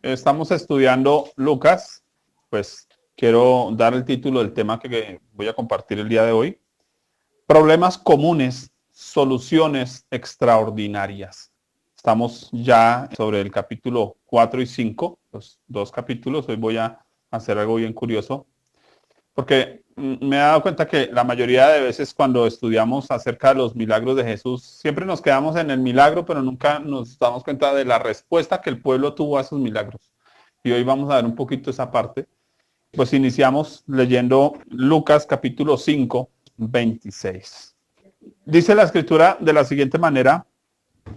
Estamos estudiando Lucas, pues quiero dar el título del tema que voy a compartir el día de hoy. Problemas comunes, soluciones extraordinarias. Estamos ya sobre el capítulo 4 y 5, los dos capítulos. Hoy voy a hacer algo bien curioso, porque me he dado cuenta que la mayoría de veces cuando estudiamos acerca de los milagros de Jesús, siempre nos quedamos en el milagro, pero nunca nos damos cuenta de la respuesta que el pueblo tuvo a esos milagros. Y hoy vamos a ver un poquito esa parte. Pues iniciamos leyendo Lucas capítulo 5, 26. Dice la escritura de la siguiente manera: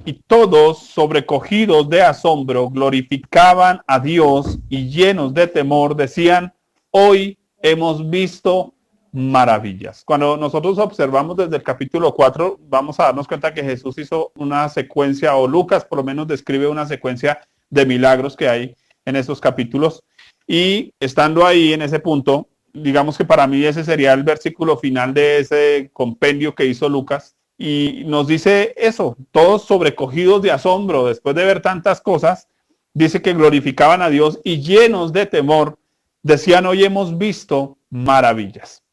y todos, sobrecogidos de asombro, glorificaban a Dios y llenos de temor decían: hoy hemos visto maravillas. Cuando nosotros observamos desde el capítulo 4, vamos a darnos cuenta que Jesús hizo una secuencia, o Lucas por lo menos describe una secuencia de milagros que hay en esos capítulos. Y estando ahí en ese punto, digamos que para mí ese sería el versículo final de ese compendio que hizo Lucas. Y nos dice eso, todos sobrecogidos de asombro, después de ver tantas cosas, dice que glorificaban a Dios y llenos de temor decían: hoy hemos visto maravillas.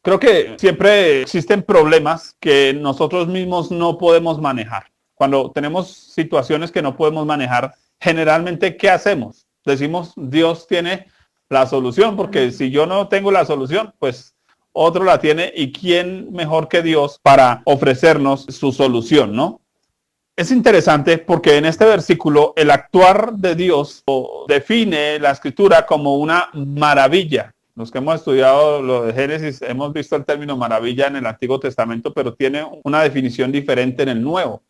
Creo que siempre existen problemas que nosotros mismos no podemos manejar. Cuando tenemos situaciones que no podemos manejar, generalmente, ¿qué hacemos? Decimos: Dios tiene la solución, porque si yo no tengo la solución, pues otro la tiene, y quién mejor que Dios para ofrecernos su solución, ¿no? Es interesante porque en este versículo el actuar de Dios define la escritura como una maravilla. Los que hemos estudiado lo de Génesis hemos visto el término maravilla en el Antiguo Testamento, pero tiene una definición diferente en el Nuevo.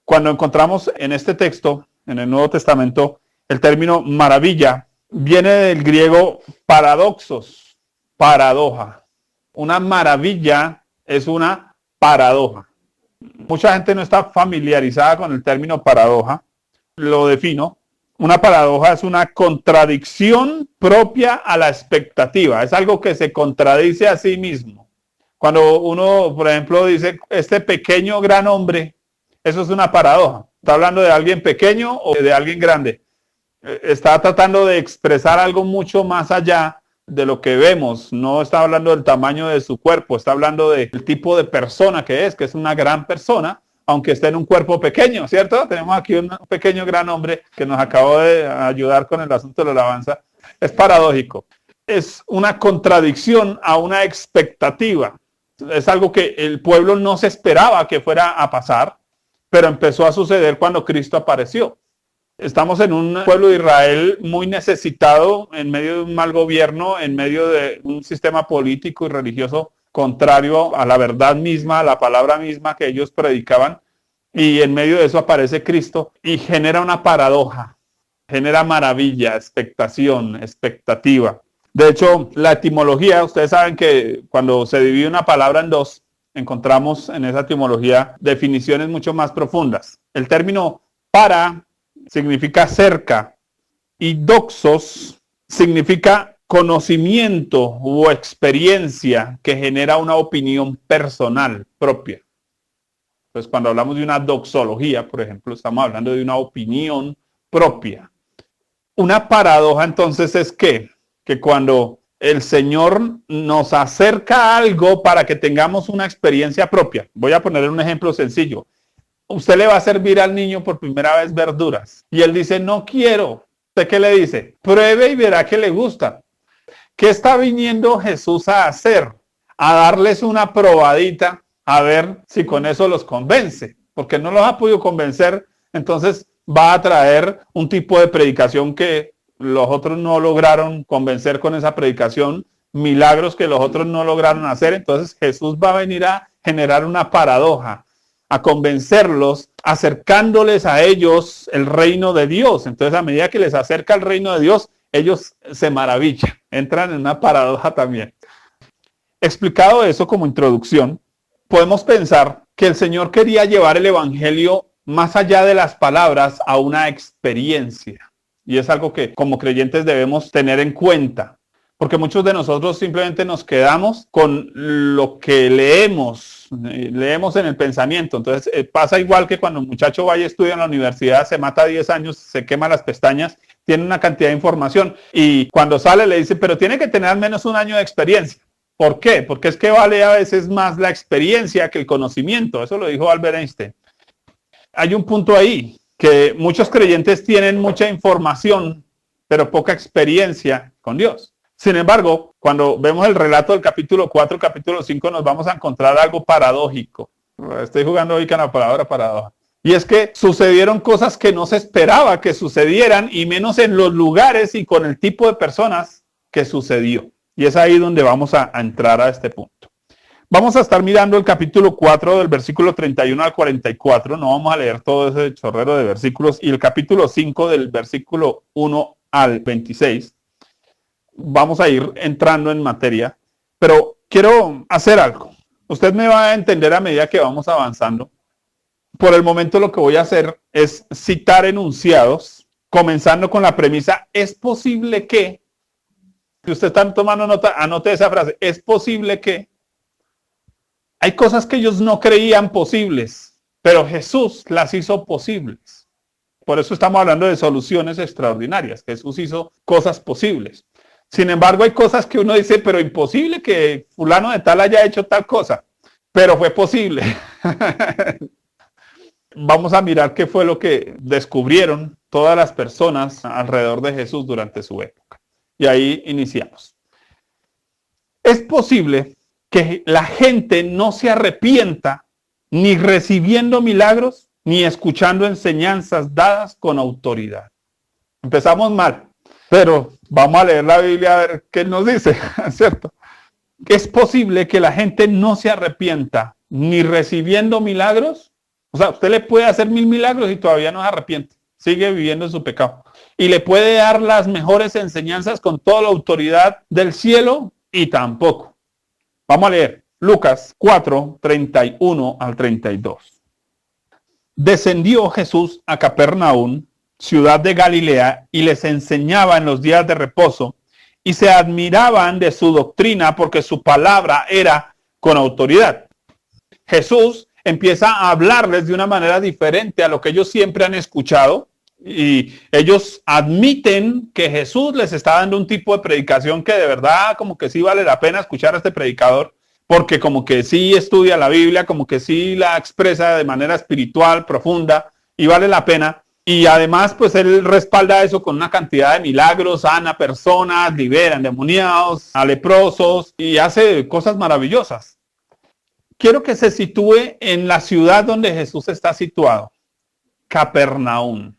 Cuando encontramos en este texto, en el Nuevo Testamento, el término maravilla viene del griego paradoxos, paradoja. Una maravilla es una paradoja. Mucha gente no está familiarizada con el término paradoja. Lo defino. Una paradoja es una contradicción propia a la expectativa. Es algo que se contradice a sí mismo. Cuando uno, por ejemplo, dice este pequeño gran hombre, eso es una paradoja. ¿Está hablando de alguien pequeño o de alguien grande? Está tratando de expresar algo mucho más allá de lo que vemos. No está hablando del tamaño de su cuerpo, está hablando del tipo de persona que es una gran persona, aunque esté en un cuerpo pequeño, ¿cierto? Tenemos aquí un pequeño gran hombre que nos acabó de ayudar con el asunto de la alabanza. Es paradójico. Es una contradicción a una expectativa. Es algo que el pueblo no se esperaba que fuera a pasar, pero empezó a suceder cuando Cristo apareció. Estamos en un pueblo de Israel muy necesitado, en medio de un mal gobierno, en medio de un sistema político y religioso contrario a la verdad misma, a la palabra misma que ellos predicaban. Y en medio de eso aparece Cristo y genera una paradoja, genera maravilla, expectación, expectativa. De hecho, la etimología, ustedes saben que cuando se divide una palabra en dos, encontramos en esa etimología definiciones mucho más profundas. El término para significa cerca y doxos significa conocimiento o experiencia que genera una opinión personal propia. Entonces, cuando hablamos de una doxología, por ejemplo, estamos hablando de una opinión propia. Una paradoja, entonces, es que cuando el Señor nos acerca a algo para que tengamos una experiencia propia. Voy a poner un ejemplo sencillo. Usted le va a servir al niño por primera vez verduras y él dice: no quiero. ¿Usted qué le dice? Pruebe y verá que le gusta. ¿Qué está viniendo Jesús a hacer? A darles una probadita, a ver si con eso los convence. Porque no los ha podido convencer, entonces va a traer un tipo de predicación que los otros no lograron convencer con esa predicación, milagros que los otros no lograron hacer. Entonces Jesús va a venir a generar una paradoja, a convencerlos, acercándoles a ellos el reino de Dios. Entonces, a medida que les acerca el reino de Dios, ellos se maravillan, entran en una paradoja también. Explicado eso como introducción, podemos pensar que el Señor quería llevar el evangelio más allá de las palabras a una experiencia. Y es algo que como creyentes debemos tener en cuenta. Porque muchos de nosotros simplemente nos quedamos con lo que leemos en el pensamiento. Entonces pasa igual que cuando un muchacho va y estudia en la universidad, se mata 10 años, se quema las pestañas, tiene una cantidad de información y cuando sale le dice, pero tiene que tener al menos un año de experiencia. ¿Por qué? Porque es que vale a veces más la experiencia que el conocimiento. Eso lo dijo Albert Einstein. Hay un punto ahí, que muchos creyentes tienen mucha información, pero poca experiencia con Dios. Sin embargo, cuando vemos el relato del capítulo 4, capítulo 5, nos vamos a encontrar algo paradójico. Estoy jugando hoy con la palabra paradoja. Y es que sucedieron cosas que no se esperaba que sucedieran, y menos en los lugares y con el tipo de personas que sucedió. Y es ahí donde vamos a entrar a este punto. Vamos a estar mirando el capítulo 4 del versículo 31 al 44. No vamos a leer todo ese chorrero de versículos. Y el capítulo 5 del versículo 1 al 26. Vamos a ir entrando en materia. Pero quiero hacer algo. Usted me va a entender a medida que vamos avanzando. Por el momento lo que voy a hacer es citar enunciados, comenzando con la premisa, es posible que, si usted está tomando nota, anote esa frase, es posible que. Hay cosas que ellos no creían posibles, pero Jesús las hizo posibles. Por eso estamos hablando de soluciones extraordinarias. Jesús hizo cosas posibles. Sin embargo, hay cosas que uno dice, pero imposible que fulano de tal haya hecho tal cosa, pero fue posible. Vamos a mirar qué fue lo que descubrieron todas las personas alrededor de Jesús durante su época. Y ahí iniciamos. Es posible que la gente no se arrepienta ni recibiendo milagros, ni escuchando enseñanzas dadas con autoridad. Empezamos mal, pero vamos a leer la Biblia a ver qué nos dice, ¿cierto? Es posible que la gente no se arrepienta ni recibiendo milagros. O sea, usted le puede hacer 1000 milagros y todavía no se arrepiente. Sigue viviendo en su pecado. Y le puede dar las mejores enseñanzas con toda la autoridad del cielo y tampoco. Vamos a leer Lucas 4, 31 al 32. Descendió Jesús a Capernaum, ciudad de Galilea, y les enseñaba en los días de reposo, y se admiraban de su doctrina porque su palabra era con autoridad. Jesús empieza a hablarles de una manera diferente a lo que ellos siempre han escuchado, y ellos admiten que Jesús les está dando un tipo de predicación que de verdad como que sí vale la pena escuchar a este predicador, porque como que sí estudia la Biblia, como que sí la expresa de manera espiritual, profunda, y vale la pena. Y además, pues él respalda eso con una cantidad de milagros, sana personas, libera endemoniados, a leprosos, y hace cosas maravillosas. Quiero que se sitúe en la ciudad donde Jesús está situado, Capernaum.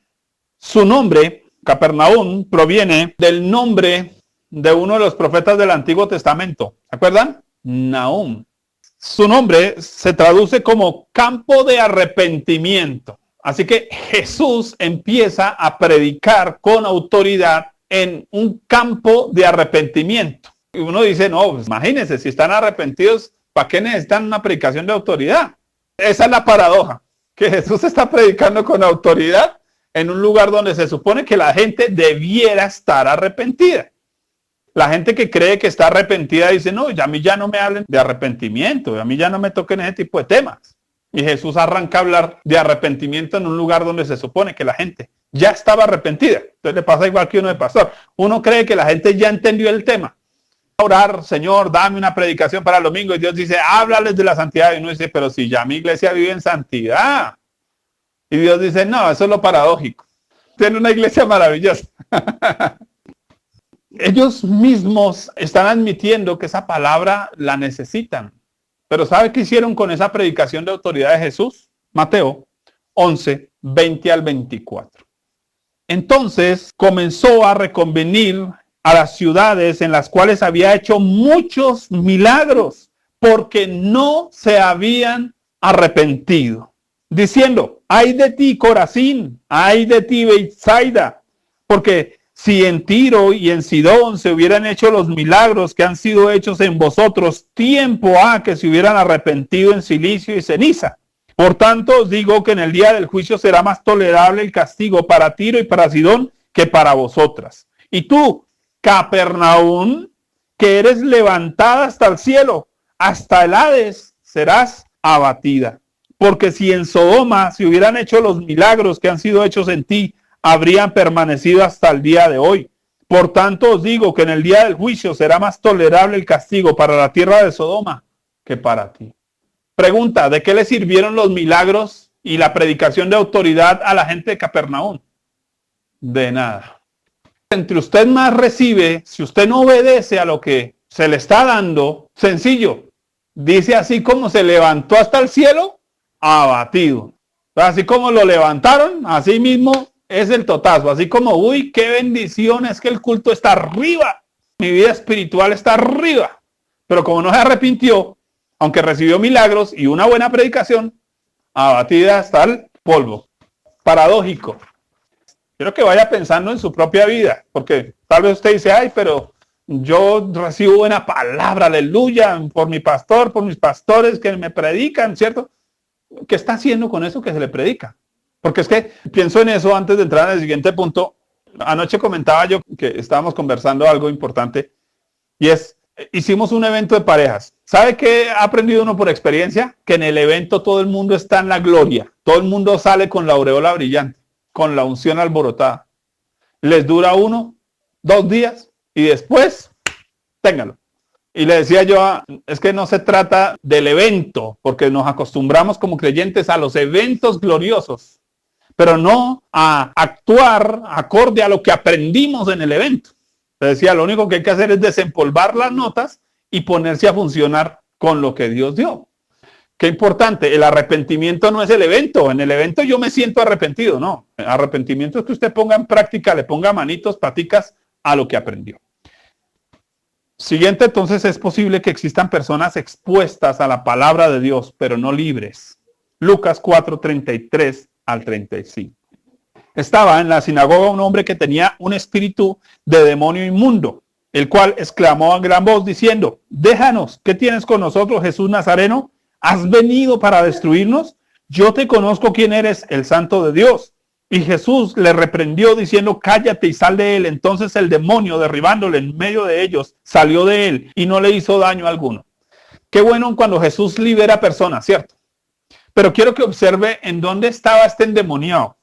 Su nombre, Capernaum, proviene del nombre de uno de los profetas del Antiguo Testamento. ¿Se acuerdan? Nahum. Su nombre se traduce como campo de arrepentimiento. Así que Jesús empieza a predicar con autoridad en un campo de arrepentimiento. Y uno dice, no, pues imagínense, si están arrepentidos, ¿para qué necesitan una predicación de autoridad? Esa es la paradoja, que Jesús está predicando con autoridad en un lugar donde se supone que la gente debiera estar arrepentida. La gente que cree que está arrepentida dice, no, a mí ya no me hablen de arrepentimiento, a mí ya no me toquen ese tipo de temas. Y Jesús arranca a hablar de arrepentimiento en un lugar donde se supone que la gente ya estaba arrepentida. Entonces le pasa igual que uno de pastor. Uno cree que la gente ya entendió el tema. Orar, Señor, dame una predicación para el domingo. Y Dios dice, háblales de la santidad. Y uno dice, pero si ya mi iglesia vive en santidad. Y Dios dice, no, eso es lo paradójico. Tiene una iglesia maravillosa. Ellos mismos están admitiendo que esa palabra la necesitan. Pero ¿sabe qué hicieron con esa predicación de autoridad de Jesús? Mateo 11, 20 al 24. Entonces comenzó a reconvenir a las ciudades en las cuales había hecho muchos milagros, porque no se habían arrepentido, diciendo, ay de ti Corazín, ay de ti Betsaida, porque si en Tiro y en Sidón se hubieran hecho los milagros que han sido hechos en vosotros, tiempo ha que se hubieran arrepentido en silicio y ceniza. Por tanto, os digo que en el día del juicio será más tolerable el castigo para Tiro y para Sidón que para vosotras. Y tú, Capernaum, que eres levantada hasta el cielo, hasta el Hades serás abatida. Porque si en Sodoma se hubieran hecho los milagros que han sido hechos en ti, habrían permanecido hasta el día de hoy. Por tanto os digo que en el día del juicio será más tolerable el castigo para la tierra de Sodoma que para ti. Pregunta, ¿de qué le sirvieron los milagros y la predicación de autoridad a la gente de Capernaum? De nada. Entre usted más recibe, si usted no obedece a lo que se le está dando, sencillo, dice así como se levantó hasta el cielo, abatido. Así como lo levantaron, así mismo es el totazo. Así como, uy, qué bendición, es que el culto está arriba. Mi vida espiritual está arriba. Pero como no se arrepintió, aunque recibió milagros y una buena predicación, abatida hasta el polvo. Paradójico. Quiero que vaya pensando en su propia vida, porque tal vez usted dice, ay, pero yo recibo buena palabra, aleluya, por mi pastor, por mis pastores que me predican, ¿cierto? ¿Qué está haciendo con eso que se le predica? Porque es que pienso en eso antes de entrar en el siguiente punto. Anoche comentaba yo que estábamos conversando algo importante y es, hicimos un evento de parejas. ¿Sabe qué ha aprendido uno por experiencia? Que en el evento todo el mundo está en la gloria. Todo el mundo sale con la aureola brillante, con la unción alborotada. Les dura 1, 2 días y después, téngalo. Y le decía yo, es que no se trata del evento, porque nos acostumbramos como creyentes a los eventos gloriosos, pero no a actuar acorde a lo que aprendimos en el evento. Le decía, lo único que hay que hacer es desempolvar las notas y ponerse a funcionar con lo que Dios dio. Qué importante, el arrepentimiento no es el evento. En el evento yo me siento arrepentido, no. El arrepentimiento es que usted ponga en práctica, le ponga manitos, paticas a lo que aprendió. Siguiente, entonces, es posible que existan personas expuestas a la palabra de Dios, pero no libres. Lucas 4:33 al 35. Estaba en la sinagoga un hombre que tenía un espíritu de demonio inmundo, el cual exclamó a gran voz diciendo, déjanos, ¿qué tienes con nosotros, Jesús Nazareno? ¿Has venido para destruirnos? Yo te conozco quién eres, el Santo de Dios. Y Jesús le reprendió diciendo, cállate y sal de él. Entonces el demonio, derribándole en medio de ellos, salió de él y no le hizo daño alguno. Qué bueno cuando Jesús libera personas, ¿cierto? Pero quiero que observe en dónde estaba este endemoniado.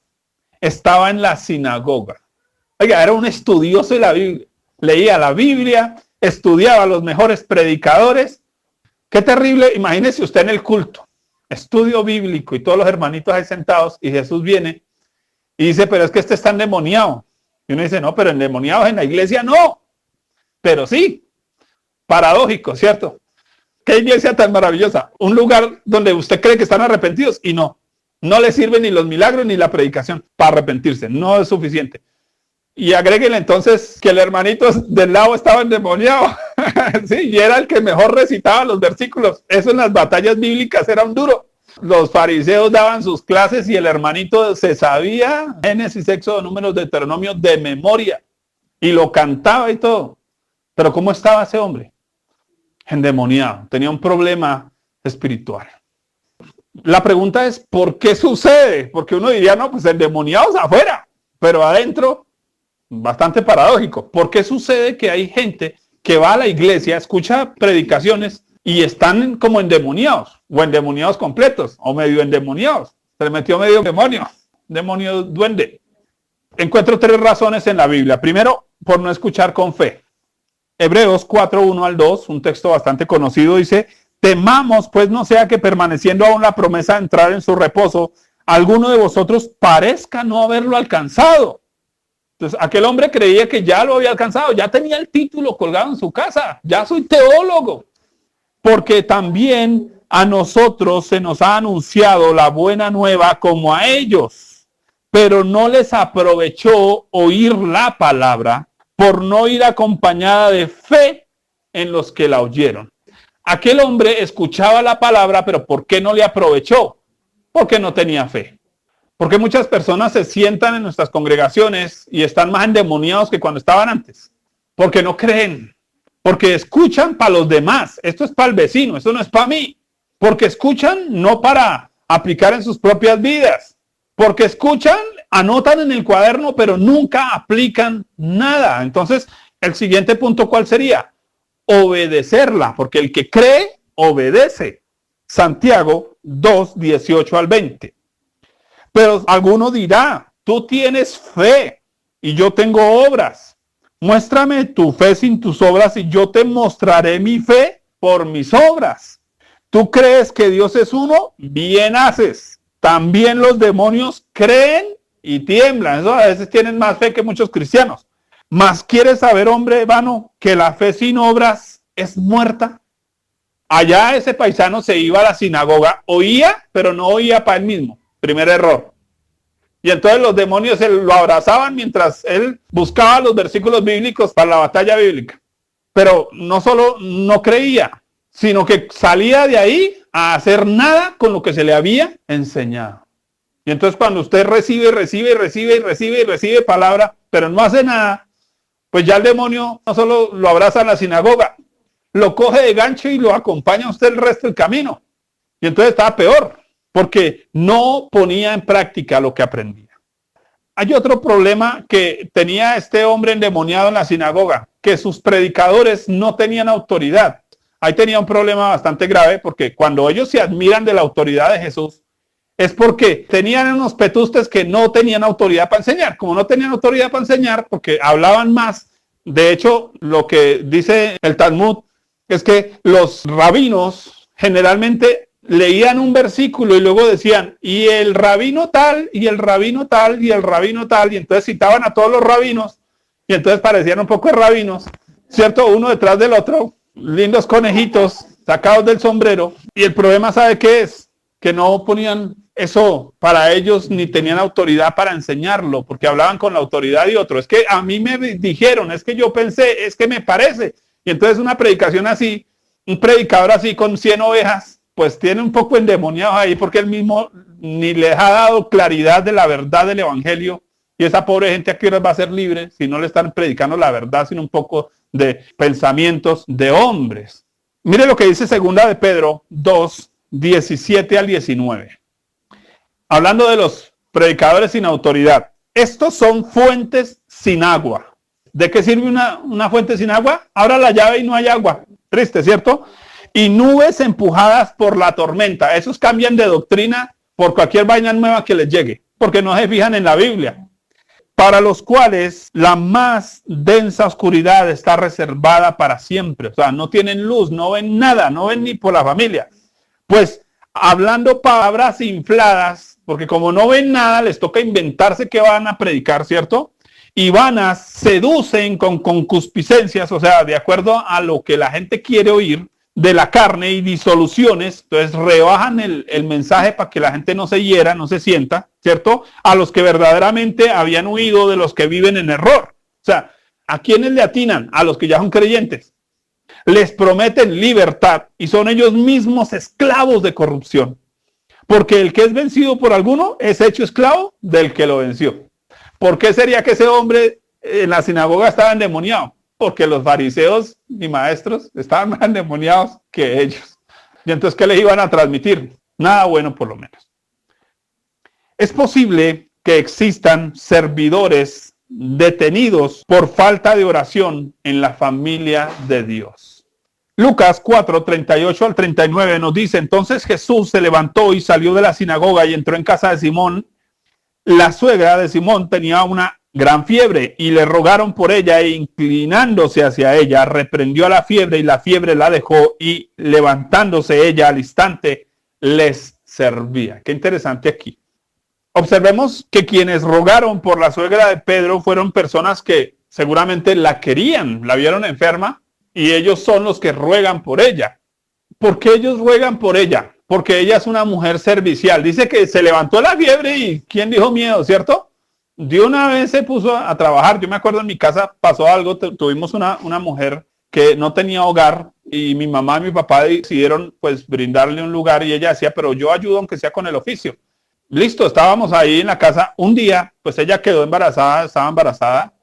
Estaba en la sinagoga. Oiga, era un estudioso de la Biblia. Leía la Biblia, estudiaba a los mejores predicadores. Qué terrible, imagínese usted en el culto, estudio bíblico y todos los hermanitos ahí sentados y Jesús viene y dice, pero es que este está endemoniado. Y uno dice, no, pero endemoniados en la iglesia no. Pero sí, paradójico, ¿cierto? Qué iglesia tan maravillosa. Un lugar donde usted cree que están arrepentidos y no. No le sirven ni los milagros ni la predicación para arrepentirse. No es suficiente. Y agréguenle entonces que el hermanito del lado estaba endemoniado. Sí, y era el que mejor recitaba los versículos. Eso en las batallas bíblicas era un duro. Los fariseos daban sus clases y el hermanito se sabía Génesis, Éxodo, Números, Deuteronomio de memoria. Y lo cantaba y todo. Pero ¿cómo estaba ese hombre? Endemoniado. Tenía un problema espiritual. La pregunta es, ¿por qué sucede? Porque uno diría, no, pues endemoniados afuera. Pero adentro, bastante paradójico. ¿Por qué sucede que hay gente que va a la iglesia, escucha predicaciones y están como endemoniados, o endemoniados completos, o medio endemoniados? Se le metió medio demonio duende. Encuentro 3 razones en la Biblia. Primero, por no escuchar con fe. Hebreos 4:1 al 2, un texto bastante conocido, dice, temamos, pues no sea que permaneciendo aún la promesa de entrar en su reposo, alguno de vosotros parezca no haberlo alcanzado. Entonces, aquel hombre creía que ya lo había alcanzado, ya tenía el título colgado en su casa, ya soy teólogo. Porque también a nosotros se nos ha anunciado la buena nueva como a ellos, pero no les aprovechó oír la palabra por no ir acompañada de fe en los que la oyeron. Aquel hombre escuchaba la palabra, pero ¿por qué no le aprovechó? Porque no tenía fe. Porque muchas personas se sientan en nuestras congregaciones y están más endemoniados que cuando estaban antes. Porque no creen. Porque escuchan para los demás. Esto es para el vecino, esto no es para mí. Porque escuchan no para aplicar en sus propias vidas. Porque escuchan, anotan en el cuaderno, pero nunca aplican nada. Entonces, el siguiente punto, ¿cuál sería? obedecerla, porque el que cree, obedece. Santiago 2, 18 al 20. Pero alguno dirá, tú tienes fe y yo tengo obras. Muéstrame tu fe sin tus obras y yo te mostraré mi fe por mis obras. ¿Tú crees que Dios es uno? Bien haces. También los demonios creen y tiemblan. Eso a veces tienen más fe que muchos cristianos. Mas ¿quieres saber, hombre vano, que la fe sin obras es muerta? Allá ese paisano se iba a la sinagoga, oía, pero no oía para él mismo. Primer error. Y entonces los demonios lo abrazaban mientras él buscaba los versículos bíblicos para la batalla bíblica. Pero no solo no creía, sino que salía de ahí a hacer nada con lo que se le había enseñado. Y entonces cuando usted recibe palabra, pero no hace nada, pues ya el demonio no solo lo abraza en la sinagoga, lo coge de gancho y lo acompaña a usted el resto del camino. Y entonces estaba peor, porque no ponía en práctica lo que aprendía. Hay otro problema que tenía este hombre endemoniado en la sinagoga, que sus predicadores no tenían autoridad. Ahí tenía un problema bastante grave, porque cuando ellos se admiran de la autoridad de Jesús, es porque tenían unos petustes que no tenían autoridad para enseñar. Como no tenían autoridad para enseñar, porque hablaban más. De hecho, lo que dice el Talmud es que los rabinos generalmente leían un versículo y luego decían, y el rabino tal, y el rabino tal, y el rabino tal, y entonces citaban a todos los rabinos, y entonces parecían un poco de rabinos, ¿cierto? Uno detrás del otro, lindos conejitos sacados del sombrero, y el problema, ¿sabe qué es? Que no ponían eso para ellos ni tenían autoridad para enseñarlo, porque hablaban con la autoridad de otro. Es que a mí me dijeron, es que yo pensé, es que me parece. Y entonces una predicación así, un predicador así con 100 ovejas, pues tiene un poco endemoniados ahí, porque él mismo ni les ha dado claridad de la verdad del evangelio. Y esa pobre gente, ¿a qué hora va a ser libre si no le están predicando la verdad, sino un poco de pensamientos de hombres? Mire lo que dice segunda de Pedro 2, 17 al 19. Hablando de los predicadores sin autoridad. Estos son fuentes sin agua. ¿De qué sirve una fuente sin agua? Abra la llave y no hay agua. Triste, ¿cierto? Y nubes empujadas por la tormenta. Esos cambian de doctrina por cualquier vaina nueva que les llegue, porque no se fijan en la Biblia. Para los cuales la más densa oscuridad está reservada para siempre. O sea, no tienen luz, no ven nada, no ven ni por la familia. Pues hablando palabras infladas, porque como no ven nada, les toca inventarse que van a predicar, ¿cierto? Y vanas seducen con concupiscencias, o sea, de acuerdo a lo que la gente quiere oír, de la carne y disoluciones. Entonces rebajan el mensaje para que la gente no se hiera, no se sienta, ¿cierto? A los que verdaderamente habían huido de los que viven en error. O sea, ¿a quiénes le atinan? A los que ya son creyentes. Les prometen libertad y son ellos mismos esclavos de corrupción. Porque el que es vencido por alguno es hecho esclavo del que lo venció. ¿Por qué sería que ese hombre en la sinagoga estaba endemoniado? Porque los fariseos y maestros estaban más endemoniados que ellos. Y entonces, ¿qué les iban a transmitir? Nada bueno, por lo menos. Es posible que existan servidores detenidos por falta de oración en la familia de Dios. Lucas 4, 38 al 39 nos dice, entonces Jesús se levantó y salió de la sinagoga y entró en casa de Simón. La suegra de Simón tenía una gran fiebre y le rogaron por ella e inclinándose hacia ella, reprendió a la fiebre y la fiebre la dejó y levantándose ella al instante les servía. Qué interesante aquí. Observemos que quienes rogaron por la suegra de Pedro fueron personas que seguramente la querían, la vieron enferma y ellos son los que ruegan por ella. ¿Por qué ellos ruegan por ella? Porque ella es una mujer servicial. Dice que se levantó la fiebre y ¿quién dijo miedo, cierto? De una vez se puso a trabajar. Yo me acuerdo en mi casa pasó algo, tuvimos una mujer que no tenía hogar y mi mamá y mi papá decidieron pues brindarle un lugar y ella decía, pero yo ayudo aunque sea con el oficio. Listo, estábamos ahí en la casa. Un día, pues ella quedó embarazada, estaba embarazada.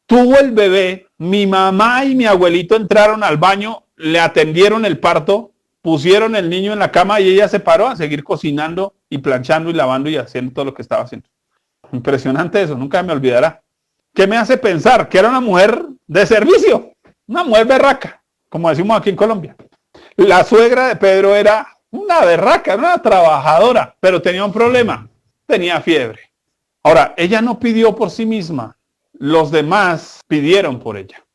Tuvo el bebé, mi mamá y mi abuelito entraron al baño, le atendieron el parto, pusieron el niño en la cama y ella se paró a seguir cocinando y planchando y lavando y haciendo todo lo que estaba haciendo. Impresionante eso, nunca me olvidará. ¿Qué me hace pensar? Que era una mujer de servicio, una mujer berraca, como decimos aquí en Colombia. La suegra de Pedro era una berraca, era una trabajadora, pero tenía un problema, tenía fiebre. Ahora, ella no pidió por sí misma, los demás pidieron por ella.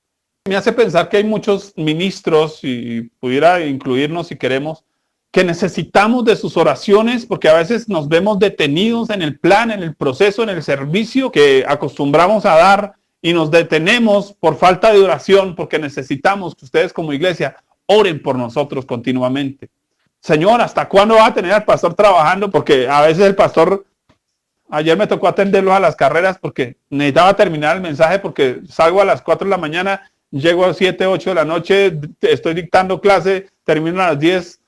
Me hace pensar que hay muchos ministros, y pudiera incluirnos si queremos, que necesitamos de sus oraciones porque a veces nos vemos detenidos en el plan, en el proceso, en el servicio que acostumbramos a dar y nos detenemos por falta de oración porque necesitamos que ustedes como iglesia oren por nosotros continuamente. Señor, ¿hasta cuándo va a tener al pastor trabajando? Porque a veces el pastor, ayer me tocó atenderlos a las carreras porque necesitaba terminar el mensaje porque salgo a las 4 de la mañana, llego a 7, 8 de la noche, estoy dictando clase, termino a las 10,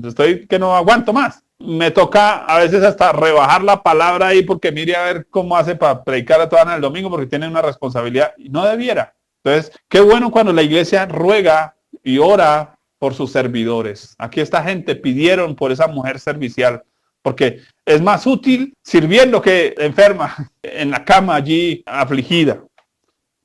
estoy que no aguanto más. Me toca a veces hasta rebajar la palabra ahí porque mire a ver cómo hace para predicar a todas en el domingo porque tiene una responsabilidad y no debiera. Entonces, qué bueno cuando la iglesia ruega y ora por sus servidores. Aquí esta gente pidieron por esa mujer servicial porque es más útil sirviendo que enferma en la cama allí afligida.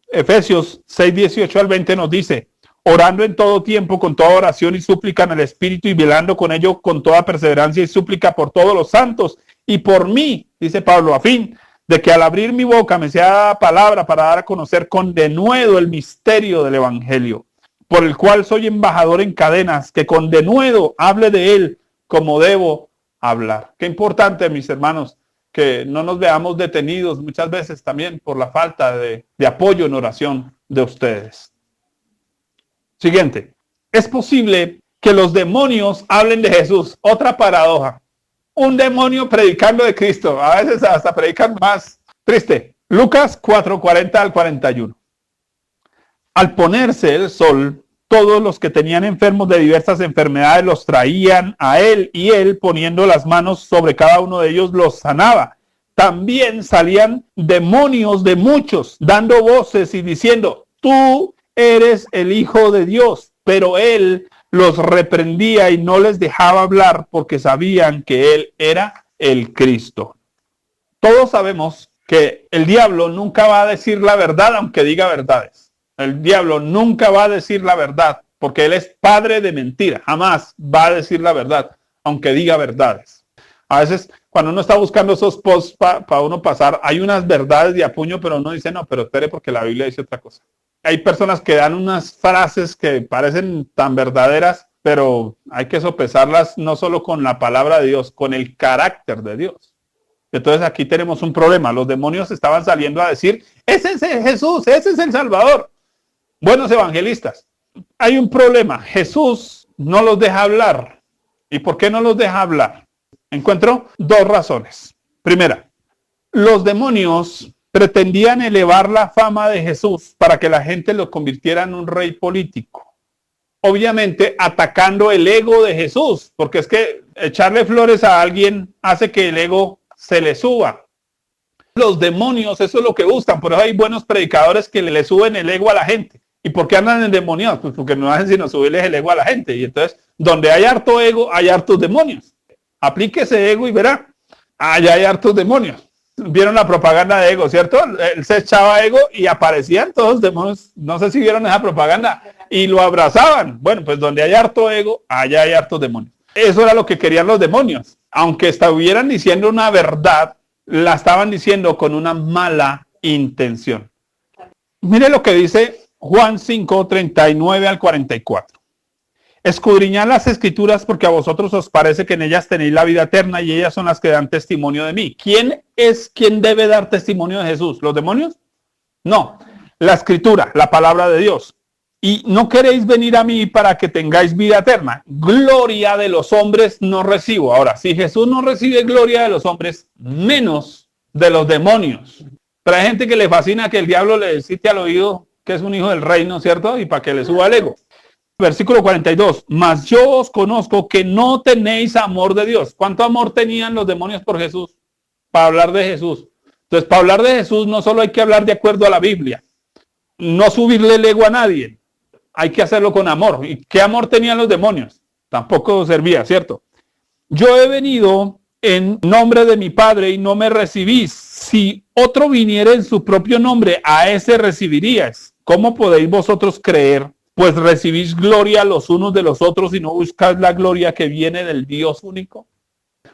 Efesios 6, 18 al 20 nos dice: orando en todo tiempo con toda oración y súplica en el Espíritu y velando con ello con toda perseverancia y súplica por todos los santos y por mí, dice Pablo, a fin de que al abrir mi boca me sea dada palabra para dar a conocer con denuedo el misterio del Evangelio, por el cual soy embajador en cadenas, que con denuedo hable de él como debo hablar. Qué importante, mis hermanos, que no nos veamos detenidos muchas veces también por la falta de apoyo en oración de ustedes. Siguiente. Es posible que los demonios hablen de Jesús. Otra paradoja. Un demonio predicando de Cristo. A veces hasta predican más. Triste. Lucas 4, 40 al 41. Al ponerse el sol, todos los que tenían enfermos de diversas enfermedades los traían a él y él, poniendo las manos sobre cada uno de ellos, los sanaba. También salían demonios de muchos, dando voces y diciendo: tú eres el Hijo de Dios. Pero él los reprendía y no les dejaba hablar porque sabían que él era el Cristo. Todos sabemos que el diablo nunca va a decir la verdad aunque diga verdades. El diablo nunca va a decir la verdad porque él es padre de mentira. Jamás va a decir la verdad aunque diga verdades. A veces cuando uno está buscando esos posts para uno pasar, hay unas verdades de a puño, pero uno dice: no, pero espere porque la Biblia dice otra cosa. Hay personas que dan unas frases que parecen tan verdaderas, pero hay que sopesarlas no solo con la palabra de Dios, con el carácter de Dios. Entonces aquí tenemos un problema. Los demonios estaban saliendo a decir: ese es Jesús, ese es el Salvador. Buenos evangelistas. Hay un problema. Jesús no los deja hablar. ¿Y por qué no los deja hablar? Encuentro dos razones. Primera, los demonios pretendían elevar la fama de Jesús para que la gente lo convirtiera en un rey político. Obviamente atacando el ego de Jesús, porque es que echarle flores a alguien hace que el ego se le suba. Los demonios, eso es lo que gustan. Por eso hay buenos predicadores que le suben el ego a la gente. ¿Y por qué andan en demonios? Pues porque no hacen sino subirles el ego a la gente. Y entonces, donde hay harto ego, hay hartos demonios. Aplique ese ego y verá. Allá hay hartos demonios. Vieron la propaganda de ego, ¿cierto? Él se echaba ego y aparecían todos demonios. No sé si vieron esa propaganda. Y lo abrazaban. Bueno, pues donde hay harto ego, allá hay hartos demonios. Eso era lo que querían los demonios. Aunque estuvieran diciendo una verdad, la estaban diciendo con una mala intención. Mire lo que dice Juan 5, 39 al 44. Escudriñad las escrituras porque a vosotros os parece que en ellas tenéis la vida eterna y ellas son las que dan testimonio de mí. ¿Quién es quien debe dar testimonio de Jesús? ¿Los demonios? No, la escritura, la palabra de Dios. Y no queréis venir a mí para que tengáis vida eterna. Gloria de los hombres no recibo. Ahora, si Jesús no recibe gloria de los hombres, menos de los demonios. Pero hay gente que le fascina que el diablo le cite al oído que es un hijo del reino, ¿cierto? Y para que le suba el ego. Versículo 42. Mas yo os conozco que no tenéis amor de Dios. ¿Cuánto amor tenían los demonios por Jesús? Para hablar de Jesús. Entonces, para hablar de Jesús no solo hay que hablar de acuerdo a la Biblia. No subirle el ego a nadie. Hay que hacerlo con amor. ¿Y qué amor tenían los demonios? Tampoco servía, ¿cierto? Yo he venido en nombre de mi Padre y no me recibís. Si otro viniera en su propio nombre, a ese recibiríais. ¿Cómo podéis vosotros creer pues recibís gloria los unos de los otros y no buscáis la gloria que viene del Dios único.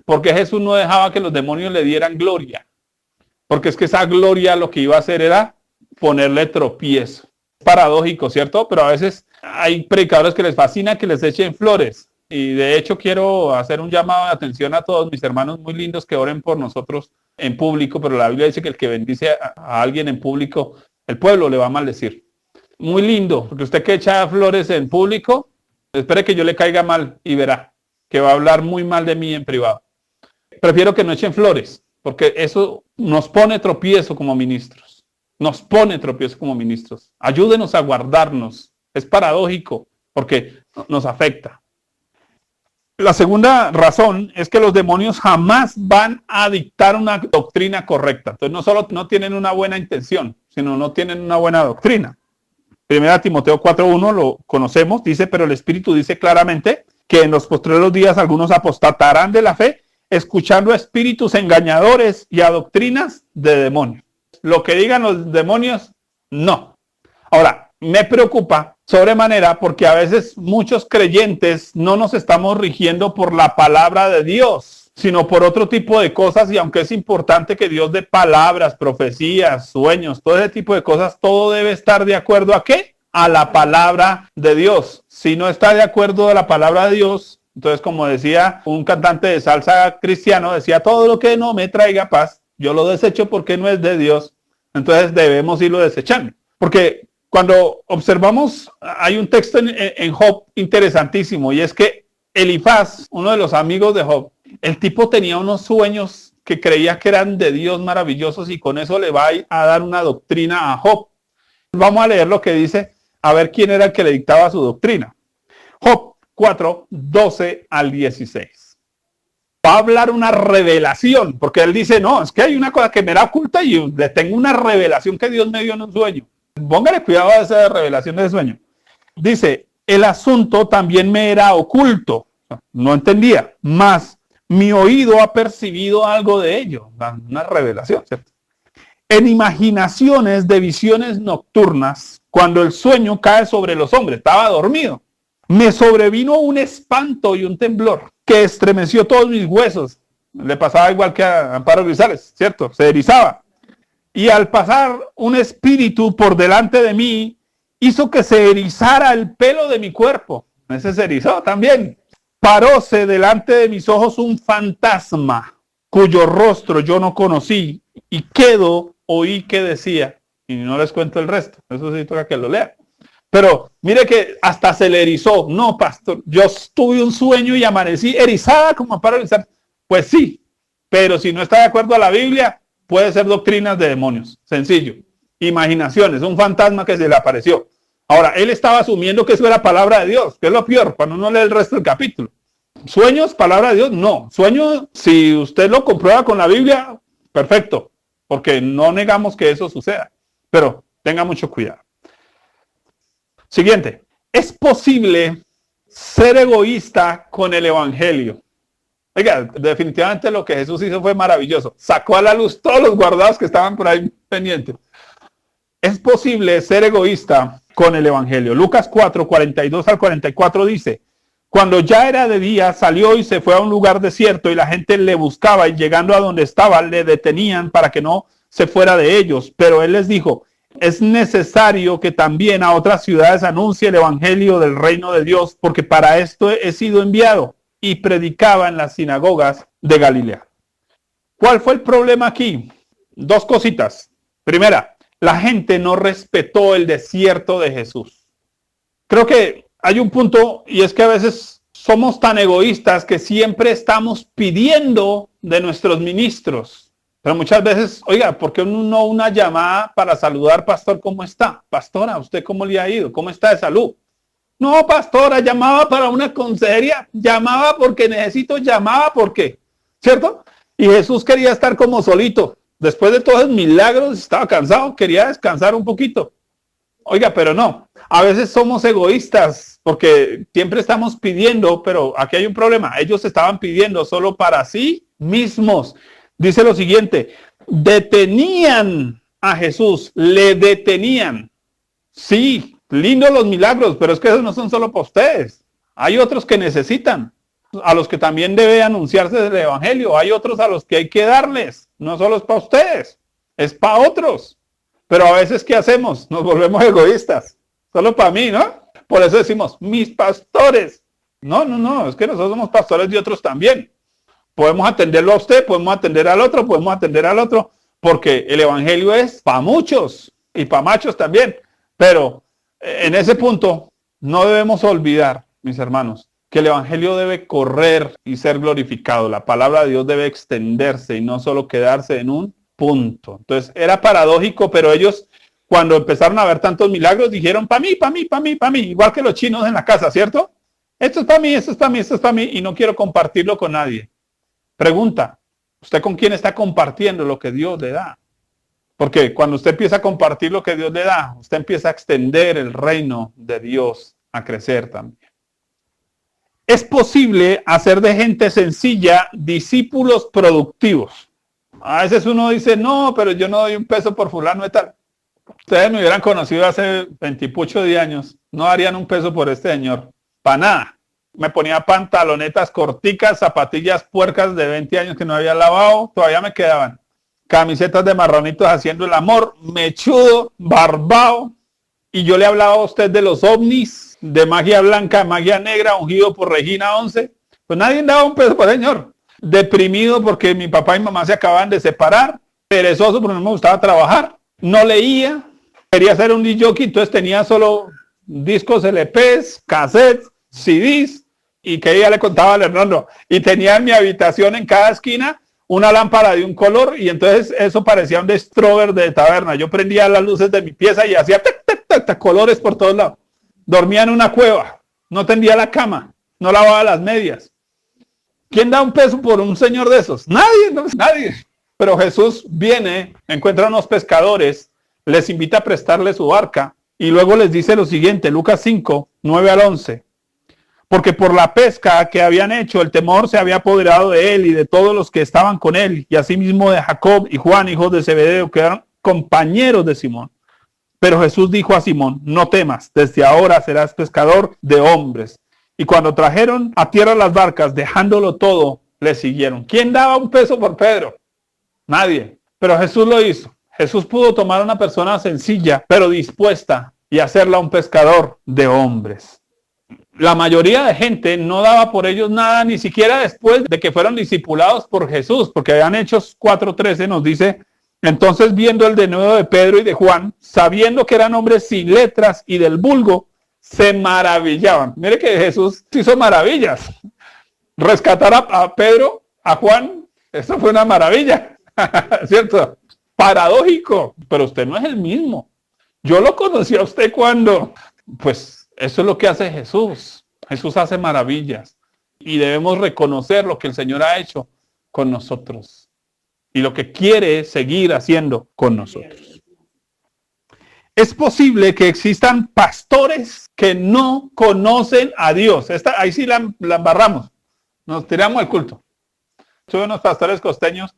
Porque Jesús no dejaba que los demonios le dieran gloria. Porque es que esa gloria lo que iba a hacer era ponerle tropiezo. Paradójico, ¿cierto? Pero a veces hay predicadores que les fascina que les echen flores. Y de hecho quiero hacer un llamado de atención a todos mis hermanos muy lindos que oren por nosotros en público, pero la Biblia dice que el que bendice a alguien en público, el pueblo le va a maldecir. Muy lindo, porque usted que echa flores en público, espere que yo le caiga mal y verá que va a hablar muy mal de mí en privado. Prefiero que no echen flores, porque eso nos pone tropiezo como ministros. Nos pone tropiezo como ministros. Ayúdenos a guardarnos. Es paradójico, porque nos afecta. La segunda razón es que los demonios jamás van a dictar una doctrina correcta. Entonces no solo no tienen una buena intención, sino no tienen una buena doctrina. Primera Timoteo 4:1 lo conocemos, dice, pero el Espíritu dice claramente que en los postreros días algunos apostatarán de la fe, escuchando a espíritus engañadores y a doctrinas de demonios. Lo que digan los demonios, no. Ahora, me preocupa sobremanera porque a veces muchos creyentes no nos estamos rigiendo por la palabra de Dios, sino por otro tipo de cosas, y aunque es importante que Dios dé palabras, profecías, sueños, todo ese tipo de cosas, todo debe estar de acuerdo ¿a qué? A la palabra de Dios. Si no está de acuerdo a la palabra de Dios, entonces como decía un cantante de salsa cristiano, decía, todo lo que no me traiga paz, yo lo desecho porque no es de Dios. Entonces debemos irlo desechando. Porque cuando observamos, hay un texto en Job interesantísimo, y es que Elifaz, uno de los amigos de Job, el tipo tenía unos sueños que creía que eran de Dios maravillosos, y con eso le va a dar una doctrina a Job. Vamos a leer lo que dice, a ver quién era el que le dictaba su doctrina. Job 4, 12 al 16. Va a hablar una revelación, porque él dice, no, es que hay una cosa que me era oculta y le tengo una revelación que Dios me dio en un sueño. Póngale cuidado a esa revelación de sueño. Dice, el asunto también me era oculto, no entendía, mas mi oído ha percibido algo de ello, una revelación, ¿cierto? En imaginaciones de visiones nocturnas, cuando el sueño cae sobre los hombres, estaba dormido, me sobrevino un espanto y un temblor que estremeció todos mis huesos. Le pasaba igual que a Amparo Grisales, ¿cierto? Se erizaba. Y al pasar un espíritu por delante de mí, hizo que se erizara el pelo de mi cuerpo. Ese se erizó también. Paróse delante de mis ojos un fantasma, cuyo rostro yo no conocí, y oí que decía, y no les cuento el resto, eso sí toca que lo lean. Pero mire que hasta se le erizó. No, pastor, yo tuve un sueño y amanecí erizada como para erizar. Pues sí, pero si no está de acuerdo a la Biblia, puede ser doctrinas de demonios. Sencillo. Imaginaciones, un fantasma que se le apareció. Ahora, él estaba asumiendo que eso era palabra de Dios, que es lo peor, cuando uno lee el resto del capítulo. ¿Sueños, palabra de Dios? No. Sueños, si usted lo comprueba con la Biblia, perfecto, porque no negamos que eso suceda. Pero tenga mucho cuidado. Siguiente. ¿Es posible ser egoísta con el evangelio? Oiga, definitivamente lo que Jesús hizo fue maravilloso. Sacó a la luz todos los guardados que estaban por ahí pendientes. Es posible ser egoísta con el evangelio. Lucas 4, 42 al 44 dice, cuando ya era de día, salió y se fue a un lugar desierto, y la gente le buscaba, y llegando a donde estaba, le detenían para que no se fuera de ellos. Pero él les dijo, es necesario que también a otras ciudades anuncie el evangelio del reino de Dios, porque para esto he sido enviado. Y predicaba en las sinagogas de Galilea. ¿Cuál fue el problema aquí? Dos cositas. Primera, la gente no respetó el desierto de Jesús. Creo que hay un punto, y es que a veces somos tan egoístas que siempre estamos pidiendo de nuestros ministros. Pero muchas veces, oiga, ¿por qué no una llamada para saludar, pastor, cómo está? Pastora, ¿usted cómo le ha ido? ¿Cómo está de salud? No, pastora, llamaba para una consejería, llamaba porque necesito, llamaba porque, ¿cierto? Y Jesús quería estar como solito. Después de todos los milagros, estaba cansado, quería descansar un poquito. Oiga, pero no, a veces somos egoístas porque siempre estamos pidiendo, pero aquí hay un problema. Ellos estaban pidiendo solo para sí mismos. Dice lo siguiente, detenían a Jesús, le detenían. Sí, Lindos los milagros, pero es que esos no son solo para ustedes. Hay otros que necesitan, a los que también debe anunciarse del evangelio. Hay otros a los que hay que darles. No solo es para ustedes, es para otros. Pero a veces, ¿qué hacemos? Nos volvemos egoístas. Solo para mí, ¿no? Por eso decimos, mis pastores. No, es que nosotros somos pastores de otros también. Podemos atenderlo a usted, podemos atender al otro, porque el evangelio es para muchos y para machos también. Pero en ese punto no debemos olvidar, mis hermanos, que el evangelio debe correr y ser glorificado. La palabra de Dios debe extenderse y no solo quedarse en un punto. Entonces era paradójico, pero ellos cuando empezaron a ver tantos milagros dijeron, para mí, igual que los chinos en la casa, ¿cierto? Esto es para mí, esto es para mí, esto es para mí y no quiero compartirlo con nadie. Pregunta, ¿usted con quién está compartiendo lo que Dios le da? Porque cuando usted empieza a compartir lo que Dios le da, usted empieza a extender el reino de Dios, a crecer también. Es posible hacer de gente sencilla discípulos productivos. A veces uno dice, no, pero yo no doy un peso por fulano de tal. Ustedes me hubieran conocido hace 20 y pucho de años, no darían un peso por este señor. Para nada. Me ponía pantalonetas corticas, zapatillas puercas de 20 años que no había lavado, todavía me quedaban. Camisetas de marranitos haciendo el amor, mechudo, barbado. Y yo le hablaba a usted de los ovnis, de magia blanca, magia negra, ungido por Regina 11. Pues nadie daba un peso por el señor. Deprimido porque mi papá y mamá se acaban de separar. Perezoso porque no me gustaba trabajar. No leía. Quería ser un DJ, entonces tenía solo discos LPs, cassettes, CDs. Y que ella le contaba al Hernando. Y tenía en mi habitación en cada esquina una lámpara de un color y entonces eso parecía un destroyer de taberna. Yo prendía las luces de mi pieza y hacía colores por todos lados. Dormía en una cueva, no tendía la cama, no lavaba las medias. ¿Quién da un peso por un señor de esos? Nadie. Pero Jesús viene, encuentra a unos pescadores, les invita a prestarle su barca y luego les dice lo siguiente, Lucas 5, 9 al 11. Porque por la pesca que habían hecho, el temor se había apoderado de él y de todos los que estaban con él, y asimismo de Jacob y Juan, hijos de Zebedeo, que eran compañeros de Simón. Pero Jesús dijo a Simón, no temas, desde ahora serás pescador de hombres. Y cuando trajeron a tierra las barcas, dejándolo todo, le siguieron. ¿Quién daba un peso por Pedro? Nadie. Pero Jesús lo hizo. Jesús pudo tomar a una persona sencilla, pero dispuesta, y hacerla un pescador de hombres. La mayoría de gente no daba por ellos nada, ni siquiera después de que fueron discipulados por Jesús, porque en Hechos 4:13 nos dice, entonces viendo el denuedo de Pedro y de Juan, sabiendo que eran hombres sin letras y del vulgo, se maravillaban. Mire que Jesús hizo maravillas. Rescatar a Pedro, a Juan, eso fue una maravilla, ¿cierto? Paradójico, pero usted no es el mismo. Yo lo conocí a usted cuando, pues, eso es lo que hace Jesús. Jesús hace maravillas y debemos reconocer lo que el Señor ha hecho con nosotros y lo que quiere seguir haciendo con nosotros. Es posible que existan pastores que no conocen a Dios. Ahí sí la embarramos. Nos tiramos el culto. Tuve unos pastores costeños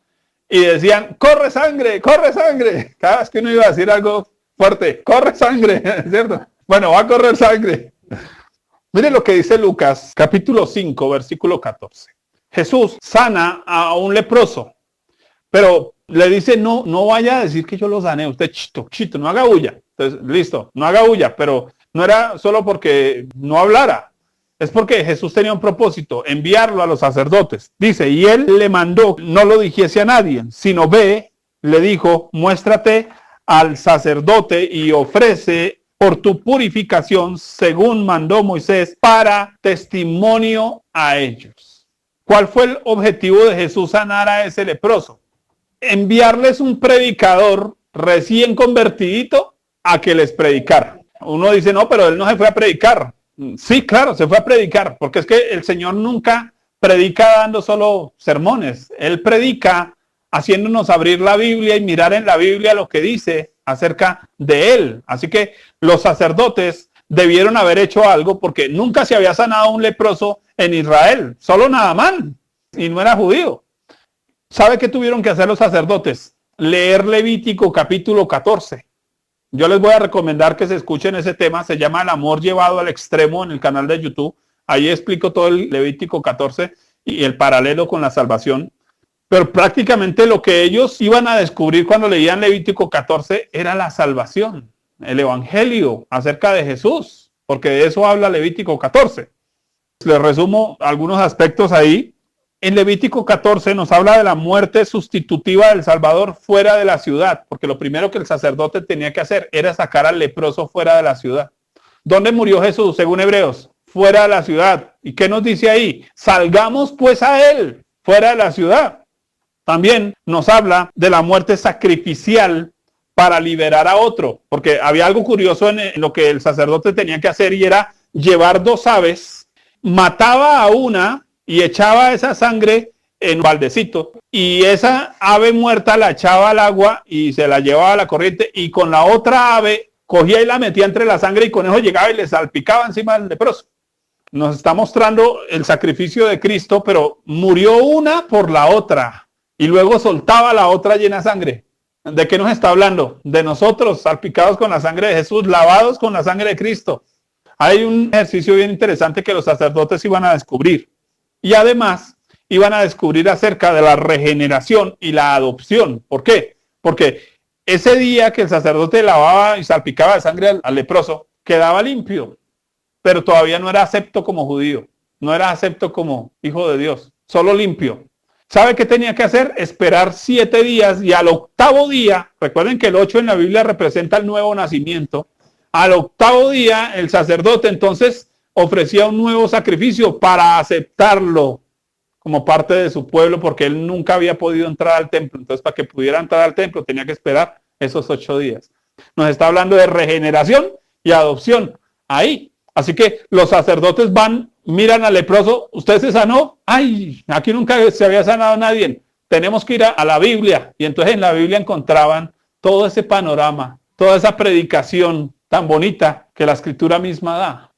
y decían, corre sangre, corre sangre. Cada vez que uno iba a decir algo fuerte, corre sangre, ¿cierto? Bueno, va a correr sangre. Mire lo que dice Lucas, capítulo 5, versículo 14. Jesús sana a un leproso, pero le dice, no vaya a decir que yo lo sané. Usted, chito, no haga bulla. Entonces, listo, no haga bulla, pero no era solo porque no hablara. Es porque Jesús tenía un propósito, enviarlo a los sacerdotes. Dice, y él le mandó, no lo dijese a nadie, sino ve, le dijo, muéstrate al sacerdote y ofrece por tu purificación, según mandó Moisés, para testimonio a ellos. ¿Cuál fue el objetivo de Jesús sanar a ese leproso? Enviarles un predicador recién convertidito a que les predicara. Uno dice, no, pero él no se fue a predicar. Sí, claro, se fue a predicar, porque es que el Señor nunca predica dando solo sermones. Él predica haciéndonos abrir la Biblia y mirar en la Biblia lo que dice acerca de él. Así que los sacerdotes debieron haber hecho algo porque nunca se había sanado un leproso en Israel, solo Naamán, y no era judío. ¿Sabe qué tuvieron que hacer los sacerdotes? Leer Levítico capítulo 14. Yo les voy a recomendar que se escuchen ese tema, se llama El amor llevado al extremo en el canal de YouTube. Ahí explico todo el Levítico 14 y el paralelo con la salvación. Pero prácticamente lo que ellos iban a descubrir cuando leían Levítico 14 era la salvación, el evangelio acerca de Jesús, porque de eso habla Levítico 14. Les resumo algunos aspectos ahí. En Levítico 14 nos habla de la muerte sustitutiva del Salvador fuera de la ciudad, porque lo primero que el sacerdote tenía que hacer era sacar al leproso fuera de la ciudad. ¿Dónde murió Jesús, según Hebreos? Fuera de la ciudad. ¿Y qué nos dice ahí? Salgamos pues a él, fuera de la ciudad. También nos habla de la muerte sacrificial para liberar a otro, porque había algo curioso en lo que el sacerdote tenía que hacer y era llevar 2 aves, mataba a una y echaba esa sangre en un baldecito y esa ave muerta la echaba al agua y se la llevaba a la corriente y con la otra ave cogía y la metía entre la sangre y con eso llegaba y le salpicaba encima del leproso. Nos está mostrando el sacrificio de Cristo, pero murió una por la otra y luego soltaba la otra llena de sangre. ¿De qué nos está hablando? De nosotros, salpicados con la sangre de Jesús, lavados con la sangre de Cristo. Hay un ejercicio bien interesante que los sacerdotes iban a descubrir. Y además iban a descubrir acerca de la regeneración y la adopción. ¿Por qué? Porque ese día que el sacerdote lavaba y salpicaba de sangre al leproso, quedaba limpio, pero todavía no era acepto como judío, no era acepto como hijo de Dios, solo limpio. ¿Sabe qué tenía que hacer? Esperar 7 días y al 8º día, recuerden que el 8 en la Biblia representa el nuevo nacimiento, al 8º día el sacerdote entonces ofrecía un nuevo sacrificio para aceptarlo como parte de su pueblo, porque él nunca había podido entrar al templo. Entonces, para que pudiera entrar al templo, tenía que esperar esos 8 días. Nos está hablando de regeneración y adopción ahí. Así que los sacerdotes van, miran al leproso, ¿usted se sanó? Ay, aquí nunca se había sanado nadie. Tenemos que ir a la Biblia. Y entonces en la Biblia encontraban todo ese panorama, toda esa predicación tan bonita que la Escritura misma da.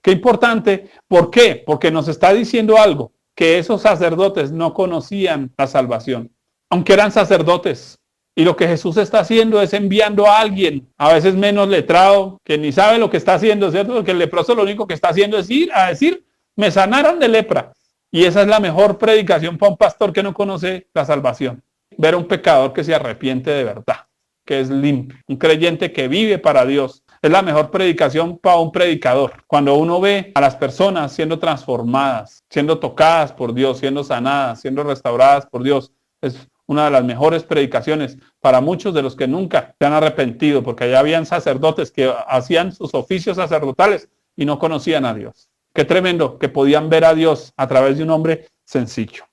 Qué importante. ¿Por qué? Porque nos está diciendo algo, que esos sacerdotes no conocían la salvación, aunque eran sacerdotes. Y lo que Jesús está haciendo es enviando a alguien, a veces menos letrado, que ni sabe lo que está haciendo, ¿cierto? Porque el leproso lo único que está haciendo es ir a decir, me sanaron de lepra. Y esa es la mejor predicación para un pastor que no conoce la salvación. Ver a un pecador que se arrepiente de verdad, que es limpio, un creyente que vive para Dios. Es la mejor predicación para un predicador. Cuando uno ve a las personas siendo transformadas, siendo tocadas por Dios, siendo sanadas, siendo restauradas por Dios, es una de las mejores predicaciones para muchos de los que nunca se han arrepentido, porque allá habían sacerdotes que hacían sus oficios sacerdotales y no conocían a Dios. Qué tremendo que podían ver a Dios a través de un hombre sencillo.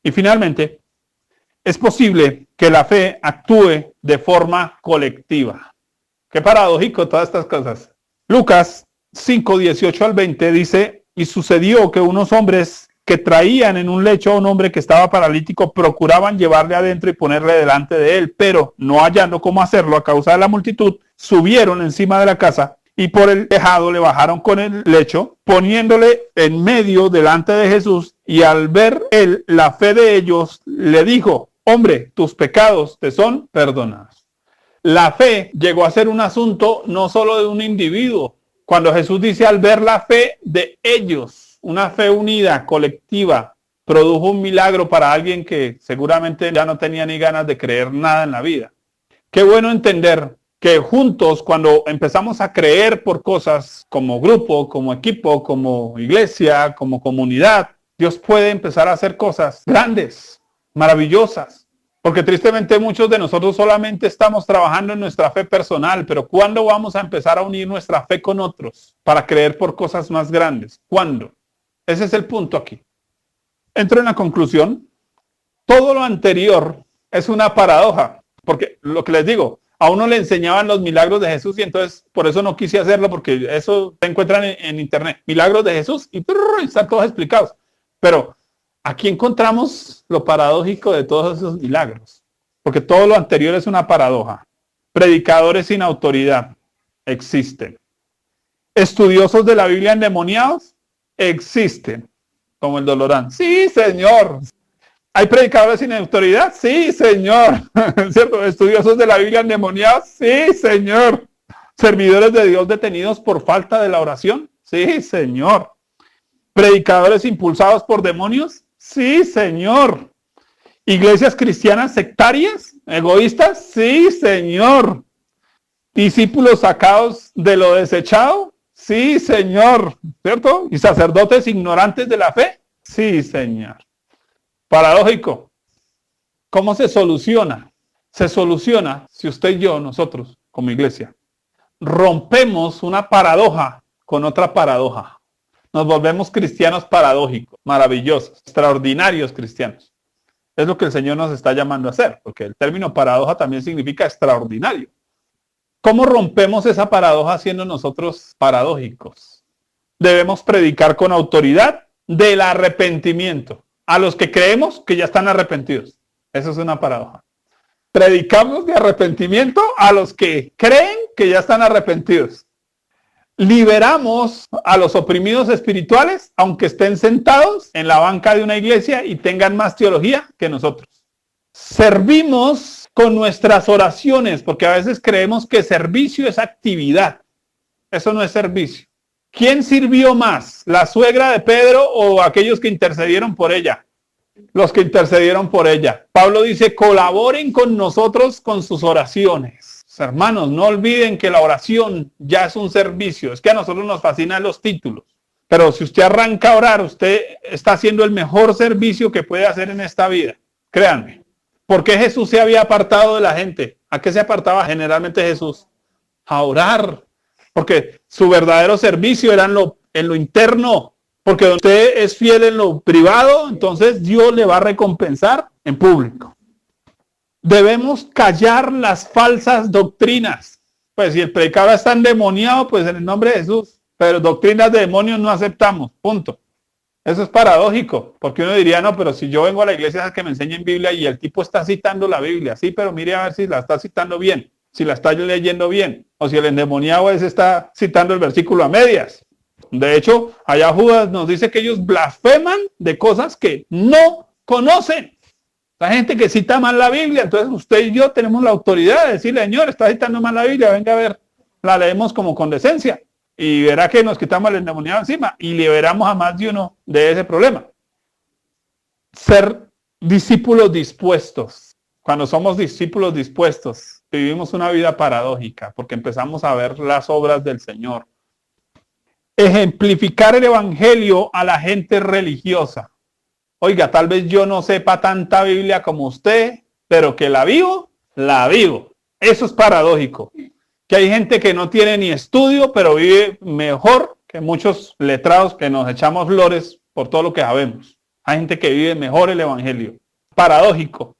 Y finalmente, es posible que la fe actúe de forma colectiva. Qué paradójico todas estas cosas. Lucas 5, 18 al 20 dice, y sucedió que unos hombres que traían en un lecho a un hombre que estaba paralítico procuraban llevarle adentro y ponerle delante de él, pero no hallando cómo hacerlo a causa de la multitud, subieron encima de la casa y por el tejado le bajaron con el lecho, poniéndole en medio delante de Jesús, y al ver él la fe de ellos, le dijo, hombre, tus pecados te son perdonados. La fe llegó a ser un asunto no solo de un individuo. Cuando Jesús dice al ver la fe de ellos, una fe unida, colectiva, produjo un milagro para alguien que seguramente ya no tenía ni ganas de creer nada en la vida. Qué bueno entender que juntos, cuando empezamos a creer por cosas como grupo, como equipo, como iglesia, como comunidad, Dios puede empezar a hacer cosas grandes, maravillosas. Porque tristemente muchos de nosotros solamente estamos trabajando en nuestra fe personal, pero ¿cuándo vamos a empezar a unir nuestra fe con otros para creer por cosas más grandes? ¿Cuándo? Ese es el punto aquí. Entro en la conclusión. Todo lo anterior es una paradoja, porque lo que les digo, a uno le enseñaban los milagros de Jesús y entonces por eso no quise hacerlo, porque eso se encuentran en internet. Milagros de Jesús y están todos explicados. Pero aquí encontramos lo paradójico de todos esos milagros, porque todo lo anterior es una paradoja. Predicadores sin autoridad existen. Estudiosos de la Biblia endemoniados existen, como el Dolorán. Sí, señor. ¿Hay predicadores sin autoridad? Sí, señor. ¿Cierto? ¿Estudiosos de la Biblia endemoniados? Sí, señor. ¿Servidores de Dios detenidos por falta de la oración? Sí, señor. ¿Predicadores impulsados por demonios? Sí, señor. ¿Iglesias cristianas sectarias? ¿Egoístas? Sí, señor. ¿Discípulos sacados de lo desechado? Sí, señor. ¿Cierto? ¿Y sacerdotes ignorantes de la fe? Sí, señor. Paradójico. ¿Cómo se soluciona? Se soluciona si usted y yo, nosotros, como iglesia, rompemos una paradoja con otra paradoja. Nos volvemos cristianos paradójicos, maravillosos, extraordinarios cristianos. Es lo que el Señor nos está llamando a hacer, porque el término paradoja también significa extraordinario. ¿Cómo rompemos esa paradoja siendo nosotros paradójicos? Debemos predicar con autoridad del arrepentimiento a los que creemos que ya están arrepentidos. Eso es una paradoja. Predicamos de arrepentimiento a los que creen que ya están arrepentidos. Liberamos a los oprimidos espirituales, aunque estén sentados en la banca de una iglesia y tengan más teología que nosotros. Servimos con nuestras oraciones, porque a veces creemos que servicio es actividad. Eso no es servicio. ¿Quién sirvió más? ¿La suegra de Pedro o aquellos que intercedieron por ella? Los que intercedieron por ella. Pablo dice, colaboren con nosotros con sus oraciones. Hermanos, no olviden que la oración ya es un servicio. Es que a nosotros nos fascinan los títulos. Pero si usted arranca a orar, usted está haciendo el mejor servicio que puede hacer en esta vida. Créanme. ¿Por qué Jesús se había apartado de la gente? ¿A qué se apartaba generalmente Jesús? A orar. Porque su verdadero servicio era en lo interno. Porque usted es fiel en lo privado, entonces Dios le va a recompensar en público. Debemos callar las falsas doctrinas. Pues si el predicador está endemoniado, pues en el nombre de Jesús. Pero doctrinas de demonios no aceptamos. Punto. Eso es paradójico. Porque uno diría, no, pero si yo vengo a la iglesia a que me enseñen Biblia y el tipo está citando la Biblia. Sí, pero mire a ver si la está citando bien. Si la está leyendo bien. O si el endemoniado ese está citando el versículo a medias. De hecho, allá Judas nos dice que ellos blasfeman de cosas que no conocen. La gente que cita mal la Biblia, entonces usted y yo tenemos la autoridad de decirle, Señor, está citando mal la Biblia, venga a ver, la leemos como con decencia y verá que nos quitamos el endemoniado encima y liberamos a más de uno de ese problema. Ser discípulos dispuestos. Cuando somos discípulos dispuestos, vivimos una vida paradójica porque empezamos a ver las obras del Señor. Ejemplificar el evangelio a la gente religiosa. Oiga, tal vez yo no sepa tanta Biblia como usted, pero que la vivo, la vivo. Eso es paradójico. Que hay gente que no tiene ni estudio, pero vive mejor que muchos letrados que nos echamos flores por todo lo que sabemos. Hay gente que vive mejor el evangelio. Paradójico.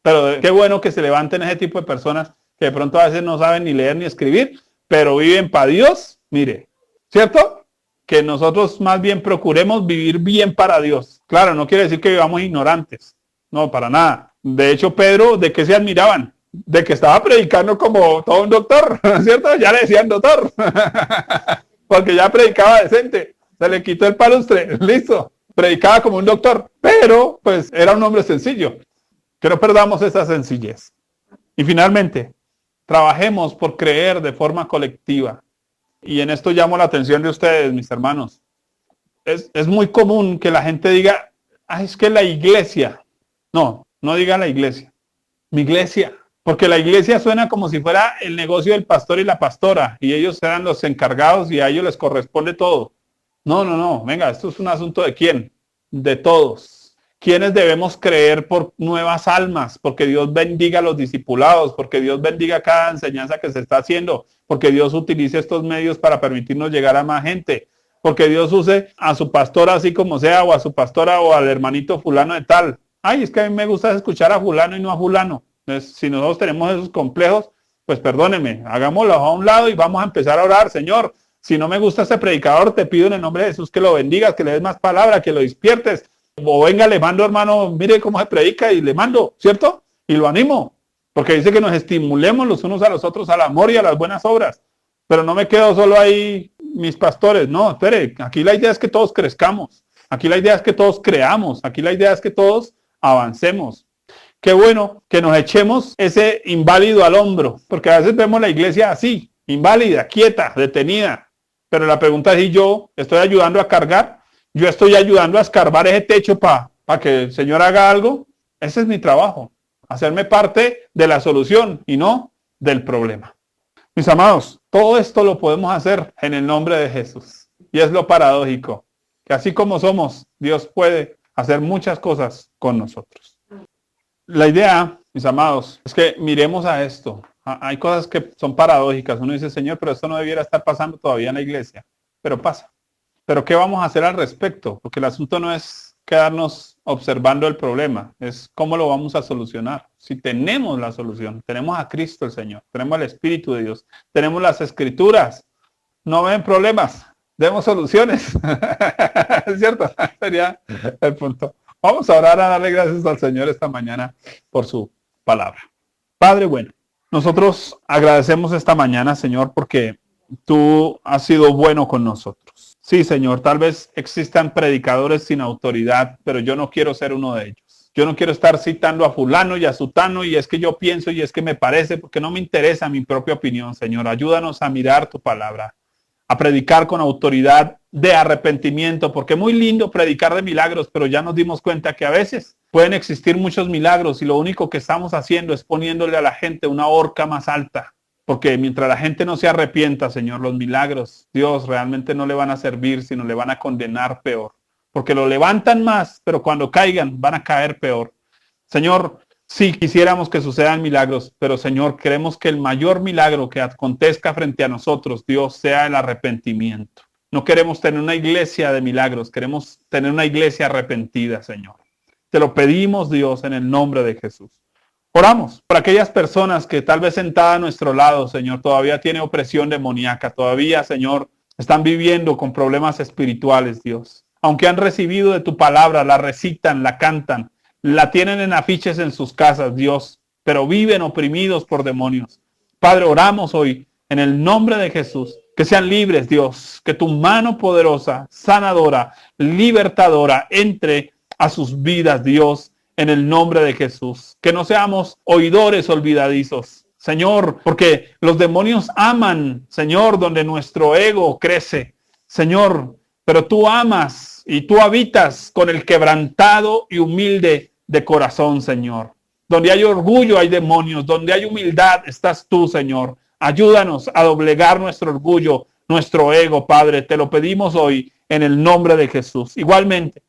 Pero qué bueno que se levanten ese tipo de personas que de pronto a veces no saben ni leer ni escribir, pero viven para Dios. Mire, ¿cierto? Que nosotros más bien procuremos vivir bien para Dios. Claro, no quiere decir que vivamos ignorantes. No, para nada. De hecho, Pedro, ¿de qué se admiraban? De que estaba predicando como todo un doctor, ¿cierto? Ya le decían doctor. Porque ya predicaba decente. Se le quitó el palustre. Listo. Predicaba como un doctor. Pero, pues, era un hombre sencillo. Que no perdamos esa sencillez. Y finalmente, trabajemos por creer de forma colectiva. Y en esto llamo la atención de ustedes, mis hermanos. Es muy común que la gente diga, es que la iglesia. No, no diga la iglesia. Mi iglesia. Porque la iglesia suena como si fuera el negocio del pastor y la pastora. Y ellos eran los encargados y a ellos les corresponde todo. No. Venga, esto es un asunto de quién. De todos. ¿Quiénes debemos creer por nuevas almas? Porque Dios bendiga a los discipulados, porque Dios bendiga cada enseñanza que se está haciendo, porque Dios utilice estos medios para permitirnos llegar a más gente, porque Dios use a su pastor así como sea, o a su pastora, o al hermanito fulano de tal. Ay, es que a mí me gusta escuchar a fulano y no a fulano. Entonces, si nosotros tenemos esos complejos, pues perdónenme, hagámoslo a un lado y vamos a empezar a orar. Señor, si no me gusta este predicador, te pido en el nombre de Jesús que lo bendigas, que le des más palabra, que lo despiertes. O venga, le mando, hermano, mire cómo se predica y le mando, ¿cierto? Y lo animo, porque dice que nos estimulemos los unos a los otros al amor y a las buenas obras. Pero no me quedo solo ahí, mis pastores. No, espere, aquí la idea es que todos crezcamos. Aquí la idea es que todos creamos. Aquí la idea es que todos avancemos. Qué bueno que nos echemos ese inválido al hombro, porque a veces vemos la iglesia así, inválida, quieta, detenida. Pero la pregunta es si yo estoy ayudando a cargar, yo estoy ayudando a escarbar ese techo para que el Señor haga algo. Ese es mi trabajo, hacerme parte de la solución y no del problema. Mis amados, todo esto lo podemos hacer en el nombre de Jesús. Y es lo paradójico, que así como somos, Dios puede hacer muchas cosas con nosotros. La idea, mis amados, es que miremos a esto. Hay cosas que son paradójicas. Uno dice, Señor, pero esto no debiera estar pasando todavía en la iglesia. Pero pasa. Pero ¿qué vamos a hacer al respecto? Porque el asunto no es quedarnos observando el problema, es cómo lo vamos a solucionar. Si tenemos la solución, tenemos a Cristo el Señor, tenemos el Espíritu de Dios, tenemos las Escrituras, no ven problemas, demos soluciones. ¿Es cierto? Sería el punto. Vamos a orar, a darle gracias al Señor esta mañana por su palabra. Padre bueno, nosotros agradecemos esta mañana, Señor, porque tú has sido bueno con nosotros. Sí, Señor, tal vez existan predicadores sin autoridad, pero yo no quiero ser uno de ellos. Yo no quiero estar citando a fulano y a sutano y es que yo pienso y es que me parece, porque no me interesa mi propia opinión, Señor. Ayúdanos a mirar tu palabra, a predicar con autoridad de arrepentimiento, porque muy lindo predicar de milagros, pero ya nos dimos cuenta que a veces pueden existir muchos milagros y lo único que estamos haciendo es poniéndole a la gente una horca más alta, porque mientras la gente no se arrepienta, Señor, los milagros, Dios, realmente no le van a servir, sino le van a condenar peor, porque lo levantan más, pero cuando caigan van a caer peor. Señor, sí, quisiéramos que sucedan milagros, pero Señor, queremos que el mayor milagro que acontezca frente a nosotros, Dios, sea el arrepentimiento. No queremos tener una iglesia de milagros, queremos tener una iglesia arrepentida, Señor. Te lo pedimos, Dios, en el nombre de Jesús. Oramos por aquellas personas que tal vez sentada a nuestro lado, Señor, todavía tiene opresión demoníaca, todavía, Señor, están viviendo con problemas espirituales, Dios. Aunque han recibido de tu palabra, la recitan, la cantan, la tienen en afiches en sus casas, Dios, pero viven oprimidos por demonios. Padre, oramos hoy en el nombre de Jesús, que sean libres, Dios, que tu mano poderosa, sanadora, libertadora, entre a sus vidas, Dios, en el nombre de Jesús. Que no seamos oidores olvidadizos, Señor, porque los demonios aman, Señor, donde nuestro ego crece, Señor, pero tú amas y tú habitas con el quebrantado y humilde de corazón, Señor. Donde hay orgullo hay demonios, donde hay humildad estás tú, Señor. Ayúdanos a doblegar nuestro orgullo, nuestro ego, Padre. Te lo pedimos hoy en el nombre de Jesús. Igualmente,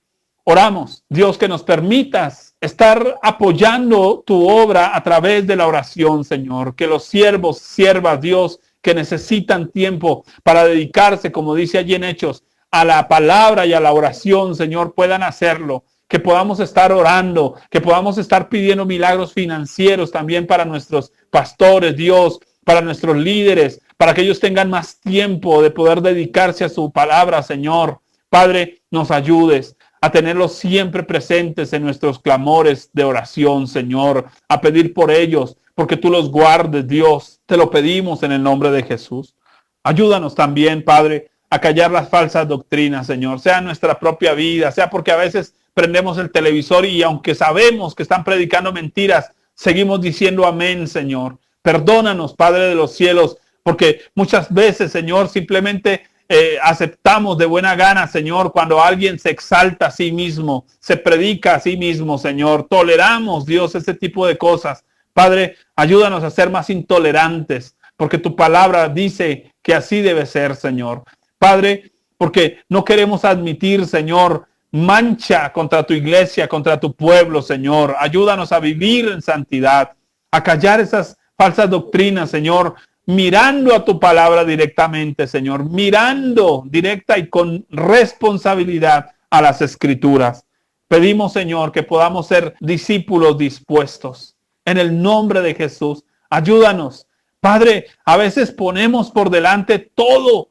oramos, Dios, que nos permitas estar apoyando tu obra a través de la oración, Señor. Que los siervos, siervas, Dios, que necesitan tiempo para dedicarse, como dice allí en Hechos, a la palabra y a la oración, Señor, puedan hacerlo. Que podamos estar orando, que podamos estar pidiendo milagros financieros también para nuestros pastores, Dios, para nuestros líderes, para que ellos tengan más tiempo de poder dedicarse a su palabra, Señor. Padre, nos ayudes a tenerlos siempre presentes en nuestros clamores de oración, Señor, a pedir por ellos, porque tú los guardes, Dios. Te lo pedimos en el nombre de Jesús. Ayúdanos también, Padre, a callar las falsas doctrinas, Señor, sea en nuestra propia vida, sea porque a veces prendemos el televisor y aunque sabemos que están predicando mentiras, seguimos diciendo amén, Señor. Perdónanos, Padre de los cielos, porque muchas veces, Señor, simplemente aceptamos de buena gana, Señor, cuando alguien se exalta a sí mismo, se predica a sí mismo, Señor. Toleramos, Dios, ese tipo de cosas. Padre, ayúdanos a ser más intolerantes, porque tu palabra dice que así debe ser, Señor. Padre, porque no queremos admitir, Señor, mancha contra tu iglesia, contra tu pueblo, Señor. Ayúdanos a vivir en santidad, a callar esas falsas doctrinas, Señor, mirando a tu palabra directamente, Señor, mirando directa y con responsabilidad a las Escrituras. Pedimos, Señor, que podamos ser discípulos dispuestos. En el nombre de Jesús, ayúdanos. Padre, a veces ponemos por delante todo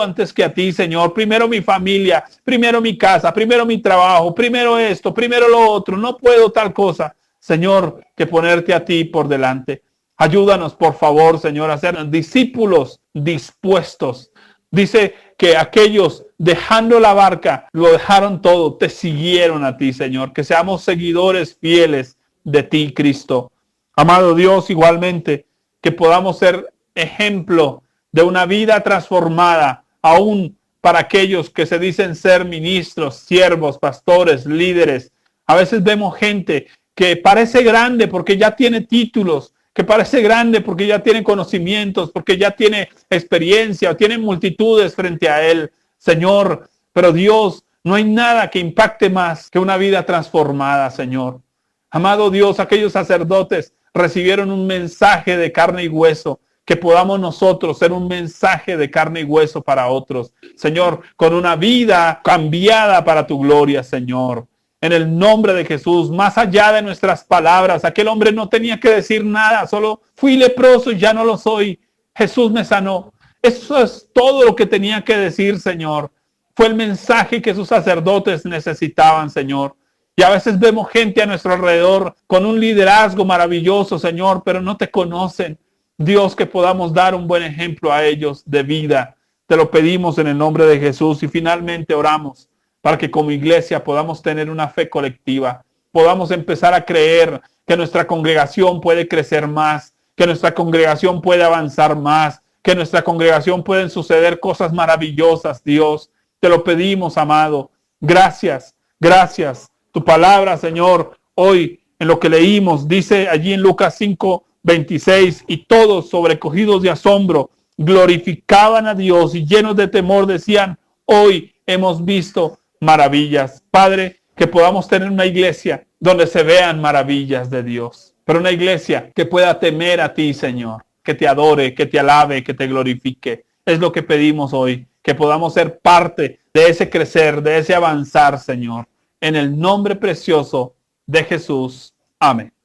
antes que a ti, Señor. Primero mi familia, primero mi casa, primero mi trabajo, primero esto, primero lo otro. No puedo tal cosa, Señor, que ponerte a ti por delante. Ayúdanos, por favor, Señor, a ser discípulos dispuestos. Dice que aquellos dejando la barca, lo dejaron todo, te siguieron a ti, Señor. Que seamos seguidores fieles de ti, Cristo. Amado Dios, igualmente, que podamos ser ejemplo de una vida transformada, aún para aquellos que se dicen ser ministros, siervos, pastores, líderes. A veces vemos gente que parece grande porque ya tiene títulos, que parece grande porque ya tiene conocimientos, porque ya tiene experiencia, o tiene multitudes frente a él, Señor. Pero Dios, no hay nada que impacte más que una vida transformada, Señor. Amado Dios, aquellos sacerdotes recibieron un mensaje de carne y hueso, que podamos nosotros ser un mensaje de carne y hueso para otros, Señor, con una vida cambiada para tu gloria, Señor. En el nombre de Jesús, más allá de nuestras palabras, aquel hombre no tenía que decir nada, solo fui leproso y ya no lo soy. Jesús me sanó. Eso es todo lo que tenía que decir, Señor. Fue el mensaje que sus sacerdotes necesitaban, Señor. Y a veces vemos gente a nuestro alrededor con un liderazgo maravilloso, Señor, pero no te conocen. Dios, que podamos dar un buen ejemplo a ellos de vida. Te lo pedimos en el nombre de Jesús y finalmente oramos para que como iglesia podamos tener una fe colectiva, podamos empezar a creer que nuestra congregación puede crecer más, que nuestra congregación puede avanzar más, que en nuestra congregación pueden suceder cosas maravillosas, Dios. Te lo pedimos, amado. Gracias, gracias. Tu palabra, Señor, hoy en lo que leímos, dice allí en Lucas 5:26, y todos sobrecogidos de asombro glorificaban a Dios y llenos de temor decían, hoy hemos visto maravillas. Padre, que podamos tener una iglesia donde se vean maravillas de Dios, pero una iglesia que pueda temer a ti, Señor, que te adore, que te alabe, que te glorifique. Es lo que pedimos hoy, que podamos ser parte de ese crecer, de ese avanzar, Señor. En el nombre precioso de Jesús. Amén.